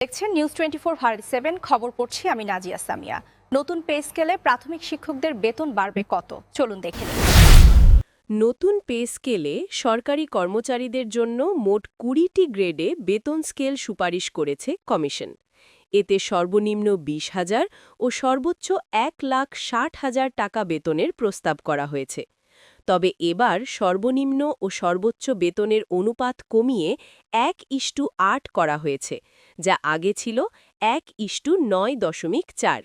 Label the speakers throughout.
Speaker 1: দেখছেন নিউজ 24/7 খবর পড়ছি আমি নাজিয়া সামিয়া। নতুন পে স্কেলে প্রাথমিক শিক্ষকদের বেতন বাড়বে কত, চলুন দেখে নিই।
Speaker 2: নতুন পে স্কেলে সরকারি কর্মচারীদের জন্য মোট ২০টি গ্রেডে বেতন স্কেল সুপারিশ করেছে কমিশন। এতে সর্বনিম্ন ২০,০০০ ও সর্বোচ্চ ১,৬০,০০০ টাকা বেতনের প্রস্তাব করা হয়েছে। তবে এবার সর্বনিম্ন ও সর্বোচ্চ বেতনের অনুপাত কমিয়ে ১:৮ করা হয়েছে, যা আগে ছিল ১:৯.৪।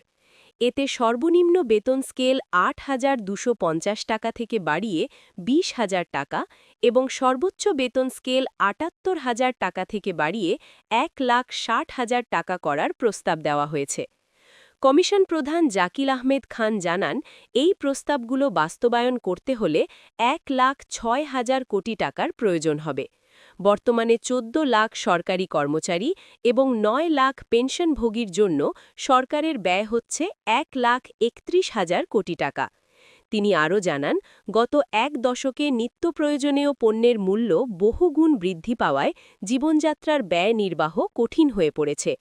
Speaker 2: এতে সর্বনিম্ন বেতন স্কেল ৮,২৫০ টাকা থেকে বাড়িয়ে ২০,০০০ টাকা এবং সর্বোচ্চ বেতন স্কেল ৭৮,০০০ টাকা থেকে বাড়িয়ে ১,৬০,০০০ টাকা করার প্রস্তাব দেওয়া হয়েছে। কমিশন প্রধান জাকিল আহমেদ খান জানান, এই প্রস্তাবগুলো বাস্তবায়ন করতে হলে ১,০৬,০০০ কোটি টাকার প্রয়োজন হবে। বর্তমানে ১৪ লাখ সরকারি কর্মচারী এবং ৯ লাখ পেনশনভোগীর জন্য সরকারের ব্যয় হচ্ছে ১,৩১,০০০ কোটি টাকা। তিনি আরও জানান, গত এক দশকে নিত্য প্রয়োজনীয় পণ্যের মূল্য বহুগুণ বৃদ্ধি পাওয়ায় জীবনযাত্রার ব্যয় নির্বাহ কঠিন হয়ে পড়েছে।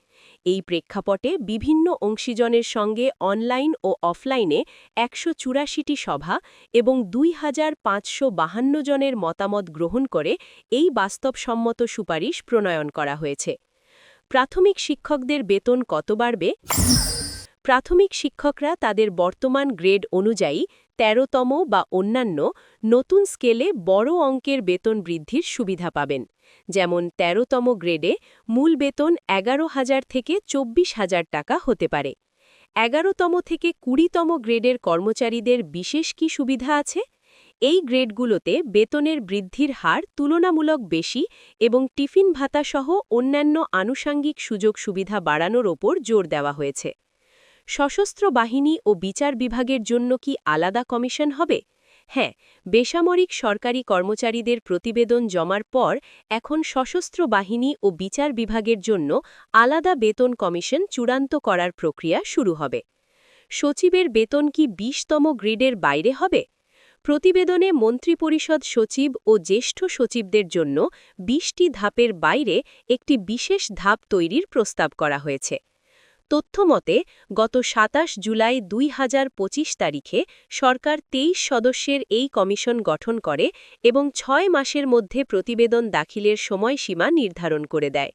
Speaker 2: এই প্রেক্ষাপটে বিভিন্ন অংশীজনের সঙ্গে অনলাইন ও অফলাইনে ১৮৪টি সভা এবং ২,৫৫২ জনের মতামত গ্রহণ করে এই বাস্তবসম্মত সুপারিশ প্রণয়ন করা হয়েছে। প্রাথমিক শিক্ষকদের বেতন কত বাড়বে? প্রাথমিক শিক্ষকরা তাদের বর্তমান গ্রেড অনুযায়ী ১৩তম বা অন্যান্য নতুন স্কেলে বড় অঙ্কের বেতন বৃদ্ধির সুবিধা পাবেন। যেমন ১৩তম গ্রেডে মূল বেতন ১১,০০০ থেকে ২৪,০০০ টাকা হতে পারে। ১১তম থেকে ২০তম গ্রেডের কর্মচারীদের বিশেষ কি সুবিধা আছে? এই গ্রেডগুলোতে বেতনের বৃদ্ধির হার তুলনামূলক বেশি এবং টিফিন ভাতাসহ অন্যান্য আনুষাঙ্গিক সুযোগ সুবিধা বাড়ানোর ওপর জোর দেওয়া হয়েছে। সশস্ত্র বাহিনী ও বিচার বিভাগের জন্য কি আলাদা কমিশন হবে? হ্যাঁ, বেসামরিক সরকারি কর্মচারীদের প্রতিবেদন জমার পর এখন সশস্ত্র বাহিনী ও বিচার বিভাগের জন্য আলাদা বেতন কমিশন চূড়ান্ত করার প্রক্রিয়া শুরু হবে। সচিবের বেতন কি ২০তম গ্রেডের বাইরে হবে? প্রতিবেদনে মন্ত্রিপরিষদ সচিব ও জ্যেষ্ঠ সচিবদের জন্য ২০টি ধাপের বাইরে একটি বিশেষ ধাপ তৈরির প্রস্তাব করা হয়েছে। তথ্যমতে গত ২৭ জুলাই ২০২৫ তারিখে সরকার ২৩ সদস্যের এই কমিশন গঠন করে এবং ৬ মাসের মধ্যে প্রতিবেদন দাখিলের সময়সীমা নির্ধারণ করে দেয়।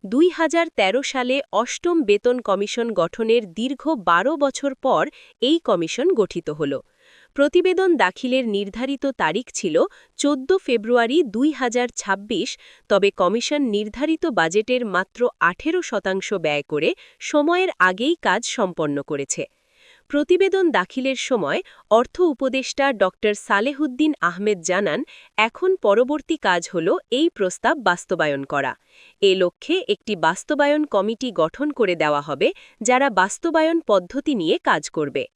Speaker 2: ২০১৩ সালে অষ্টম বেতন কমিশন গঠনের দীর্ঘ ১২ বছর পর এই কমিশন গঠিত হল। প্রতিবেদন দাখিলের নির্ধারিত তারিখ ছিল ১৪ ফেব্রুয়ারি ২০২৬, তবে কমিশন নির্ধারিত বাজেটের মাত্র ১৮% ব্যয় করে সময়ের আগেই কাজ সম্পন্ন করেছে। প্রতিবেদন দাখিলের সময় অর্থ উপদেষ্টা ড. সালেহুদ্দিন আহমেদ জানান, এখন পরবর্তী কাজ হল এই প্রস্তাব বাস্তবায়ন করা। এ লক্ষ্যে একটি বাস্তবায়ন কমিটি গঠন করে দেওয়া হবে, যারা বাস্তবায়ন পদ্ধতি নিয়ে কাজ করবে।